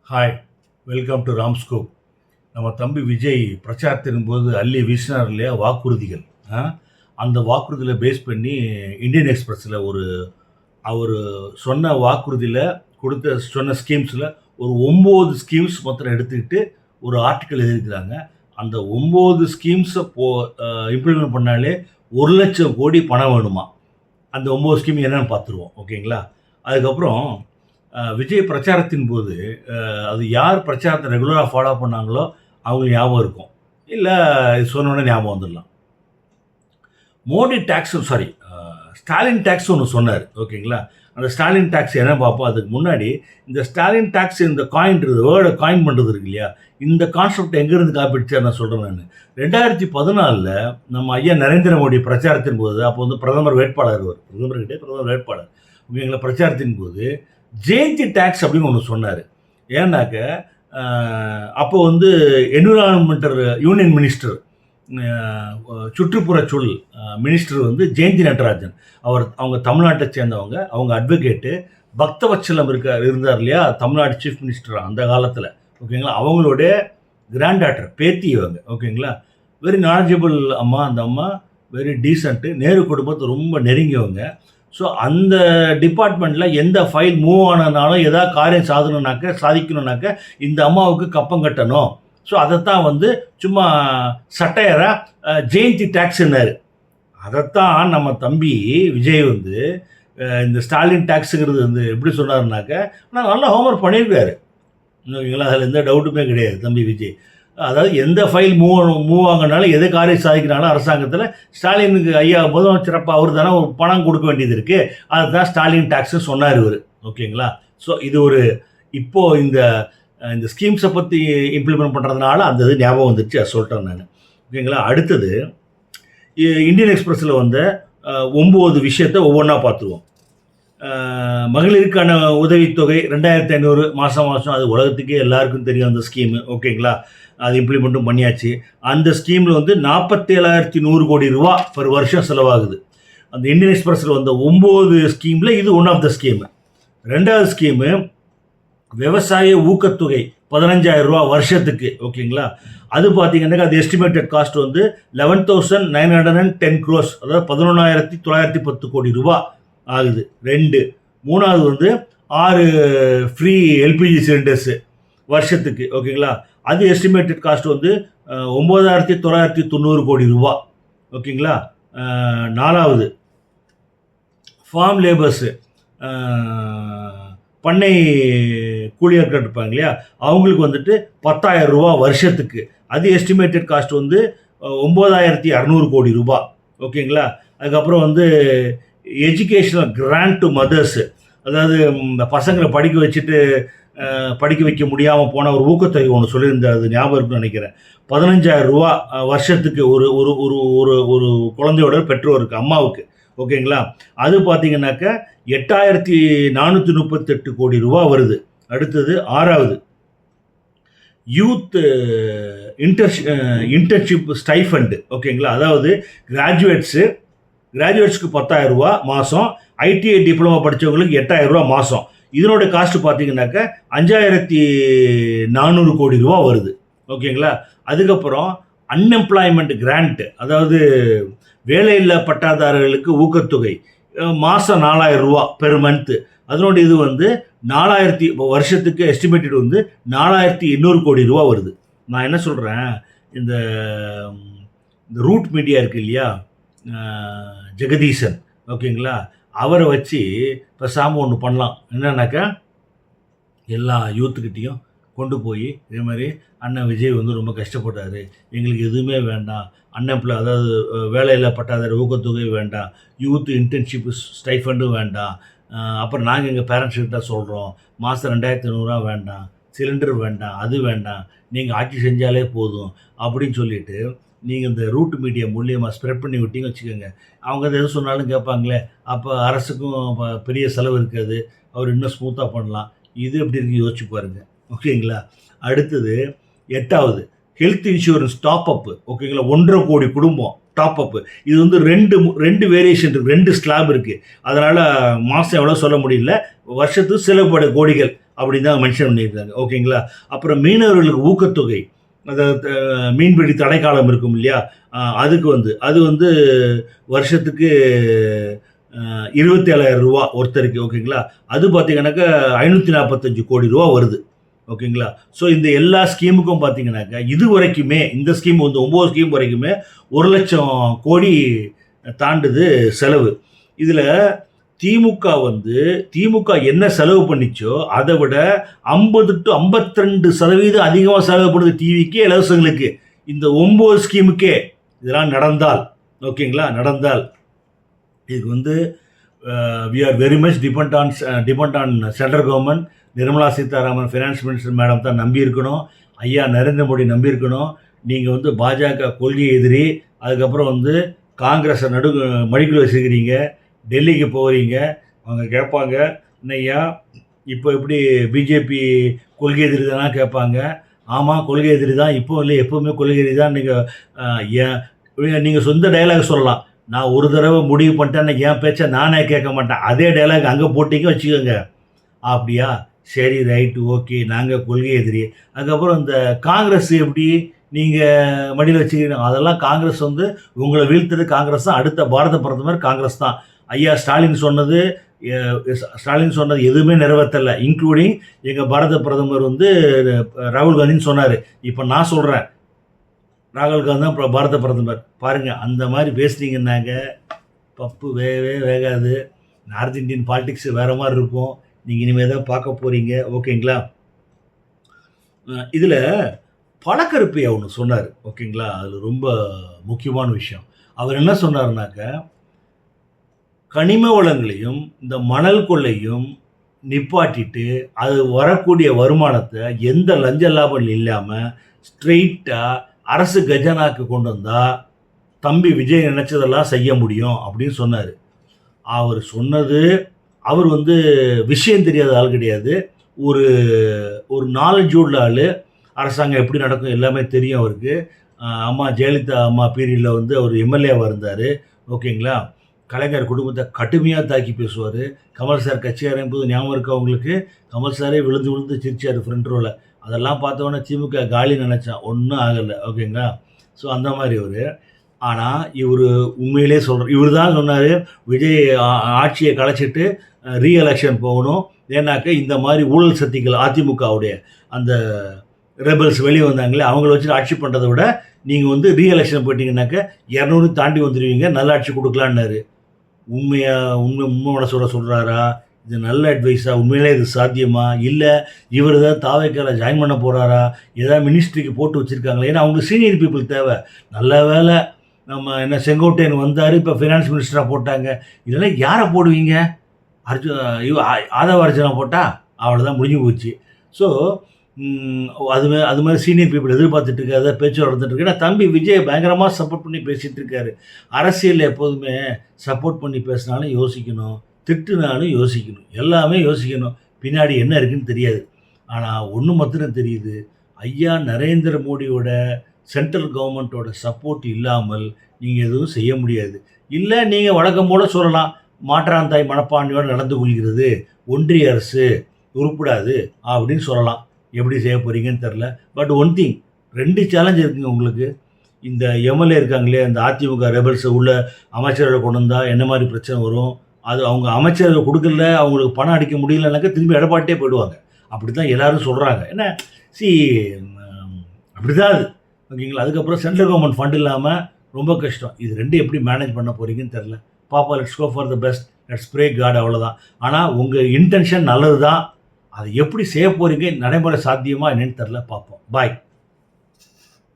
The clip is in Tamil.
Hi, welcome to ராம்ஸ்கோப். நம்ம தம்பி விஜய் பிரச்சாரத்தின் போது அள்ளி வீசினார் இல்லையா வாக்குறுதிகள். ஆ? அந்த வாக்குறுதியில் பேஸ் பண்ணி இந்தியன் எக்ஸ்பிரஸில் அவர் சொன்ன வாக்குறுதியில் சொன்ன ஸ்கீம்ஸில் ஒரு 9 ஸ்கீம்ஸ் மொத்தம் எடுத்துக்கிட்டு ஒரு ஆர்டிக்கல் எழுதியிருக்கிறாங்க. அந்த 9 ஸ்கீம்ஸை இம்ப்ளிமெண்ட் பண்ணாலே 1,00,000 கோடி பணம் வேணுமா. அந்த 9 ஸ்கீம் என்னென்னு பார்த்துருவோம். ஓகேங்களா? அதுக்கப்புறம் விஜய் பிரச்சாரத்தின் போது அது யார் பிரச்சாரத்தை ரெகுலராக ஃபாலோ பண்ணாங்களோ அவங்களுக்கு ஞாபகம் இருக்கும், இல்லை இது சொன்னோன்னே ஞாபகம் வந்துடலாம். மோடி டேக்ஸ் ஸ்டாலின் டேக்ஸ் ஒன்று சொன்னார். ஓகேங்களா? அந்த ஸ்டாலின் டேக்ஸ் என்ன பார்ப்போம். அதுக்கு முன்னாடி இந்த ஸ்டாலின் டேக்ஸ், இந்த வேர்டை காயின் பண்ணுறது இருக்கு இல்லையா, இந்த கான்செப்ட் எங்கேருந்து காப்பிடிச்சா நான் சொல்கிறேன். நான் 2014 நம்ம ஐயா நரேந்திர மோடி பிரச்சாரத்தின் போது, அப்போ வந்து பிரதமர் வேட்பாளர் ஓகேங்களா, பிரச்சாரத்தின் போது ஜெயந்தி டேக்ஸ் அப்படின்னு ஒன்று சொன்னார். ஏன்னாக்க அப்போ வந்து என்விரான்மெண்டல் யூனியன் மினிஸ்டர், சுற்றுப்புறச்சூழல் மினிஸ்டர் வந்து ஜெயந்தி நடராஜன். அவங்க தமிழ்நாட்டை சேர்ந்தவங்க, அவங்க அட்வொகேட்டு. பக்தவச்சலம் இருந்தார் இல்லையா, தமிழ்நாடு சீஃப் மினிஸ்டர் அந்த காலத்தில். ஓகேங்களா? அவங்களுடைய கிராண்ட் டாட்டர், பேத்தி இவங்க. ஓகேங்களா? வெரி நாலேஜபிள் அம்மா. அந்த அம்மா வெரி டீசென்ட்டு, நேரு குடும்பத்தை ரொம்ப நெருங்கியவங்க. ஸோ அந்த டிபார்ட்மெண்ட்டில் எந்த ஃபைல் மூவ் ஆனதுனாலும் ஏதாவது காரியம் சாதிக்கணுன்னாக்க இந்த அம்மாவுக்கு கப்பம் கட்டணும். ஸோ அதைத்தான் வந்து சும்மா சட்டையராக ஜெயந்தி டேக்ஸ்ன்னாரு. அதைத்தான் நம்ம தம்பி விஜய் வந்து இந்த ஸ்டாலின் டேக்ஸுங்கிறது வந்து எப்படி சொன்னார்னாக்க, ஆனால் நல்லா ஹோம்ஒர்க் பண்ணியிருக்காரு. ஓகேங்களா? அதில் எந்த டவுட்டுமே கிடையாது தம்பி விஜய். அதாவது எந்த ஃபைல் மூவ் ஆகினாலும் எது காரியம் சாதிக்கிறாலும் அரசாங்கத்தில் ஸ்டாலினுக்கு ஐயா முதலமைச்சரப்பா அவர் தானே ஒரு பணம் கொடுக்க வேண்டியது இருக்குது. அதுதான் ஸ்டாலின் டேக்ஸு சொன்னார் இவர். ஓகேங்களா? ஸோ இது ஒரு இப்போது இந்த ஸ்கீம்ஸை பற்றி இம்ப்ளிமெண்ட் பண்ணுறதுனால அந்த இது ஞாபகம் வந்துச்சு, அதை சொல்லிட்டேன் நான். ஓகேங்களா? அடுத்தது இந்தியன் எக்ஸ்பிரஸில் வந்த 9 விஷயத்தை ஒவ்வொன்றா பார்த்துருவோம். மகளிருக்கான உதவித்தொகை 2,500 மாதம் அது உலகத்துக்கே எல்லாருக்கும் தெரியும் அந்த ஸ்கீமு. ஓகேங்களா? அது இம்ப்ளிமெண்ட்டும் பண்ணியாச்சு. அந்த ஸ்கீமில் வந்து 47,100 கோடி ரூபா பர் வருஷம் செலவாகுது. அந்த இந்தியன் எக்ஸ்பிரஸில் வந்த 9 ஸ்கீமில் இது ஒன் ஆஃப் த ஸ்கீமு. 2வது ஸ்கீமு விவசாய ஊக்கத்தொகை 15,000 ரூபா வருஷத்துக்கு. ஓகேங்களா? அது பார்த்தீங்கன்னாக்கா அது எஸ்டிமேட்டட் காஸ்ட் வந்து 11,910 crores, அதாவது 11,910 கோடி ரூபா ஆகுது. 2. 3வது வந்து 6 ஃப்ரீ எல்பிஜி சிலிண்டர்ஸு வருஷத்துக்கு. ஓகேங்களா? அது எஸ்டிமேட்டட் காஸ்ட் வந்து 9,990 கோடி ரூபா. ஓகேங்களா? 4வது ஃபார்ம் லேபர்ஸு, பண்ணை கூலியாட்கள் இருப்பாங்க இல்லையா, அவங்களுக்கு வந்துட்டு 10,000 ரூபா வருஷத்துக்கு. அது எஸ்டிமேட்டட் காஸ்ட் வந்து 9,600 கோடி ரூபா. ஓகேங்களா? அதுக்கப்புறம் வந்து எஜுகேஷனல் கிராண்ட் டு மதர்ஸு, அதாவது இந்த பசங்களை படிக்க வைக்க முடியாமல் போன ஒரு ஊக்கத்தொகை ஒன்று சொல்லியிருந்தார், அது ஞாபகம் இருக்குன்னு நினைக்கிறேன். 15,000 ரூபா வருஷத்துக்கு ஒரு ஒரு ஒரு ஒரு ஒரு குழந்தையோட பெற்றோருக்கு, அம்மாவுக்கு. ஓகேங்களா? அது பார்த்தீங்கன்னாக்கா 8,438 கோடி ரூபா வருது. அடுத்தது 6வது யூத் இன்டர்ன்ஷிப் ஸ்டைஃபண்டு. ஓகேங்களா? அதாவது கிராஜுவேட்ஸ்க்கு 10,000 ரூபா மாதம், ஐடிஐ டிப்ளமா படித்தவங்களுக்கு 8,000 ரூபா மாதம். இதனோட காஸ்ட் பார்த்தீங்கன்னாக்கா 5,400 கோடி ரூபா வருது. ஓகேங்களா? அதுக்கப்புறம் அன்எம்ப்ளாய்மெண்ட் கிராண்ட், அதாவது வேலையில்லா பட்டாதாரர்களுக்கு ஊக்கத்தொகை மாதம் 4,000 ரூபா பெர் மந்த்து. அதனோட இது வந்து 4,000 வருஷத்துக்கு எஸ்டிமேட்டட் வந்து 4,800 கோடி ரூபா வருது. நான் என்ன சொல்கிறேன், இந்த ரூட் மீடியா இருக்குது இல்லையா, ஜெகதீசன். ஓகேங்களா? அவரை வச்சு பேசாமல் ஒன்று பண்ணலாம். என்னன்னாக்கா, எல்லா யூத்துக்கிட்டேயும் கொண்டு போய் இதே மாதிரி அண்ணன் விஜய் வந்து ரொம்ப கஷ்டப்பட்டார், எங்களுக்கு எதுவுமே வேண்டாம், அதாவது வேலையில்லா பட்டாதார ஊக்கத்தொகை வேண்டாம், யூத் இன்டர்ன்ஷிப் ஸ்டைஃபண்டும் வேண்டாம், அப்புறம் நாங்கள் எங்கள் பேரண்ட்ஸ்கிட்ட சொல்கிறோம், மாதம் 2,500 வேண்டாம், சிலிண்டர் வேண்டாம், அது வேண்டாம், நீங்கள் ஆட்சி செஞ்சாலே போதும் அப்படின்னு சொல்லிட்டு நீங்கள் இந்த ரூட் மீடியா மூலியமாக ஸ்ப்ரெட் பண்ணி விட்டீங்கன்னு வச்சுக்கோங்க. அவங்க அதை எது சொன்னாலும் கேட்பாங்களே, அப்போ அரசுக்கும் பெரிய செலவு இருக்காது, அவர் இன்னும் ஸ்மூத்தாக பண்ணலாம். இது எப்படி இருக்குது யோசிச்சு பாருங்கள். ஓகேங்களா? அடுத்தது 8வது ஹெல்த் இன்சூரன்ஸ் டாப் அப்பு. ஓகேங்களா? 1,50 கோடி குடும்பம் டாப் அப்பு. இது வந்து ரெண்டு வேரியேஷன் இருக்குது, 2 ஸ்லாப் இருக்குது. அதனால் மாதம் எவ்வளோ சொல்ல முடியல, வருஷத்துக்கு சில கோடிகள் அப்படின்னு தான் மென்ஷன் பண்ணியிருக்காங்க. ஓகேங்களா? அப்புறம் மீனவர்களுக்கு ஊக்கத்தொகை, அதாவது மீன்பிடி தடைக்காலம் இருக்கும் இல்லையா? அது வந்து வருஷத்துக்கு ரூ. 27,000 ஒருத்தருக்கு. ஓகேங்களா? அது பார்த்தீங்கன்னாக்கா ரூ. 545 கோடி வருது. ஓகேங்களா? ஸோ இந்த எல்லா ஸ்கீமுக்கும் பார்த்தீங்கன்னாக்கா இதுவரைக்குமே இந்த ஸ்கீம் வந்து 9 ஸ்கீம் வரைக்குமே 1,00,000 கோடி தாண்டுது செலவு. இதில் திமுக என்ன செலவு பண்ணிச்சோ அதை விட 50 to 52% அதிகமாக செலவு பண்ணுது டிவிக்கு, இலவசங்களுக்கு. இந்த 9 ஸ்கீமுக்கே இதெல்லாம் நடந்தால், ஓகேங்களா, நடந்தால் இதுக்கு வந்து we are very much depend on central government. Nirmala Sitharaman finance minister madam தான் நம்பியிருக்கணும். ஐயா நரேந்திர மோடி நம்பியிருக்கணும். நீங்கள் வந்து பாஜக கொள்கை எதிரி, அதுக்கப்புறம் வந்து காங்கிரஸை மடிக்குள்ள வச்சுருக்கிறீங்க, டெல்லிக்கு போகிறீங்க, அவங்க கேட்பாங்க என்னய்யா இப்போ எப்படி பிஜேபி கொள்கை எதிரி தானா கேட்பாங்க. ஆமாம், கொள்கை எதிரி தான், இப்போ இல்லை எப்போவுமே கொள்கை எதிரி தான். நீங்கள் சொந்த டைலாக் சொல்லலாம், நான் ஒரு தடவை முடிவு பண்ணிட்டேன் என் பேச்சை நானே கேட்க மாட்டேன், அதே டைலாக் அங்கே போட்டிங்க வச்சுக்கோங்க. அப்படியா, சரி, ரைட்டு, ஓகே, நாங்கள் கொள்கை எதிரி. அதுக்கப்புறம் இந்த காங்கிரஸ் எப்படி நீங்கள் மடியில் வச்சுக்கிறீங்க, அதெல்லாம் காங்கிரஸ் வந்து உங்களை வீழ்த்துறது காங்கிரஸ் தான். அடுத்த பாரத பிரதமர் காங்கிரஸ் தான். ஐயா ஸ்டாலின் சொன்னது எதுவுமே நிறைவேற்றலை, இன்க்ளூடிங் எங்கள் பாரத பிரதமர் வந்து ராகுல் காந்தின்னு சொன்னார். இப்போ நான் சொல்கிறேன், ராகுல் காந்தி தான் பாரத பிரதமர். பாருங்கள், அந்த மாதிரி பேசுனீங்கன்னாங்க பப்பு வேகாது. நார்த் இந்தியன் பாலிடிக்ஸ் வேறு மாதிரி இருக்கும். நீங்கள் இனிமேல் தான் பார்க்க போகிறீங்க. ஓகேங்களா? இதில் பணக்கருப்பையா ஒன்று சொன்னார். ஓகேங்களா? அதில் ரொம்ப முக்கியமான விஷயம். அவர் என்ன சொன்னார்னாக்க, கனிம வளங்களையும் இந்த மணல் கொள்ளையும் நிப்பாட்டிட்டு அது வரக்கூடிய வருமானத்தை எந்த லஞ்ச லாபம் இல்லாமல் ஸ்ட்ரெயிட்டாக அரசு கஜானாக்கு கொண்டு வந்தால் தம்பி விஜய் நினச்சதெல்லாம் செய்ய முடியும் அப்படின்னு சொன்னார். அவர் சொன்னது, அவர் வந்து விஷயம் தெரியாத ஆள் கிடையாது. ஒரு நாலேஜ் உள்ள ஆள். அரசாங்கம் எப்படி நடக்கும் எல்லாமே தெரியும் அவருக்கு. அம்மா ஜெயலலிதா அம்மா பீரியடில் வந்து அவர் எம்எல்ஏவாக இருந்தார். ஓகேங்களா? கலைஞர் குடும்பத்தை கடுமையாக தாக்கி பேசுவார். கமல் சார் கட்சி ஆரம்பிப்பது ஞாபகம் இருக்கா உங்களுக்கு? கமல் சாரே விழுந்து சிரிச்சார் ஃப்ரண்ட் ரோவில். அதெல்லாம் பார்த்தோன்னே திமுக காலி நினச்சான், ஒன்றும் ஆகலை. ஓகேங்களா? ஸோ அந்த மாதிரி ஆனால் இவர் உண்மையிலே இவர் தான் சொன்னார், விஜய் ஆட்சியை கலைச்சிட்டு ரீஎலெக்ஷன் போகணும். ஏன்னாக்க இந்த மாதிரி ஊழல் சக்திகள் அதிமுகவுடைய அந்த ரெபல்ஸ் வெளியே வந்தாங்களே, அவங்கள வச்சு ஆட்சி பண்ணுறதை விட நீங்கள் வந்து ரீஎலெக்ஷன் போயிட்டீங்கன்னாக்க 200 தாண்டி வந்துடுவீங்க, நல்ல ஆட்சி கொடுக்கலான்னாரு. உண்மையோட சொல்கிறாரா? இது நல்ல அட்வைஸா? உண்மையிலே இது சாத்தியமா? இல்லை இவர் தான் தாவேக்கால ஜாயின் பண்ண போகிறாரா? ஏதாவது மினிஸ்ட்ரிக்கு போட்டு வச்சுருக்காங்களா? ஏன்னா அவங்க சீனியர் பீப்புள் தேவை. நல்ல வேலை நம்ம செங்கோட்டையன் வந்தார், இப்போ ஃபினான்ஸ் மினிஸ்டராக போட்டாங்க. இதெல்லாம் யாரை போடுவீங்க? ஆதவ அர்ஜுனா போட்டால் அவ்வளோதான், முடிஞ்சு போச்சு. ஸோ அது மாதிரி சீனியர் பீப்புள் எதிர்பார்த்துட்டு இருக்காத பேச்சு நடந்துட்டு இருக்கு. ஏன்னா தம்பி விஜய் பயங்கரமாக சப்போர்ட் பண்ணி பேசிகிட்டு இருக்காரு. அரசியலில் எப்போதுமே சப்போர்ட் பண்ணி பேசினாலும் யோசிக்கணும், திட்டுனாலும் யோசிக்கணும், எல்லாமே யோசிக்கணும். பின்னாடி என்ன இருக்குன்னு தெரியாது. ஆனால் ஒன்று மாத்திரம் தெரியுது, ஐயா நரேந்திர மோடியோட சென்ட்ரல் கவர்மெண்ட்டோட சப்போர்ட் இல்லாமல் நீங்கள் எதுவும் செய்ய முடியாது. இல்லை நீங்கள் வழக்கம் போல் சொல்லலாம், மாற்றாந்தாய் மனப்பான்மையோடு நடந்து கொள்கிறது ஒன்றிய அரசு, உருப்படாது அப்படின்னு சொல்லலாம். எப்படி செய்ய போகிறீங்கன்னு தெரில. பட் ஒன் திங், 2 சேலஞ்ச் இருக்குங்க உங்களுக்கு. இந்த எம்எல்ஏ இருக்காங்களே, அந்த அதிமுக ரெபல்ஸை உள்ள அமைச்சர்களை கொண்டு வந்தால் என்ன மாதிரி பிரச்சனை வரும்? அது அவங்க அமைச்சர்கள் கொடுக்கல, அவங்களுக்கு பணம் அடிக்க முடியலனாக்கா திரும்பி எடப்பாட்டே போயிடுவாங்க. அப்படி தான் எல்லோரும் சொல்கிறாங்க. ஏன்னா அப்படி தான் அது. ஓகேங்களா? அதுக்கப்புறம் சென்ட்ரல் கவர்மெண்ட் ஃபண்ட் இல்லாமல் ரொம்ப கஷ்டம். இது 2 எப்படி மேனேஜ் பண்ண போகிறீங்கன்னு தெரில. பாப்பா, let's go for the best, let's pray God, அவ்வளோதான். ஆனால் உங்கள் இன்டென்ஷன் நல்லது தான். அதை எப்படி செய்ய போகிறீங்க, நடைமுறை சாத்தியமாக என்னன்னு தெரில, பார்ப்போம். பாய்.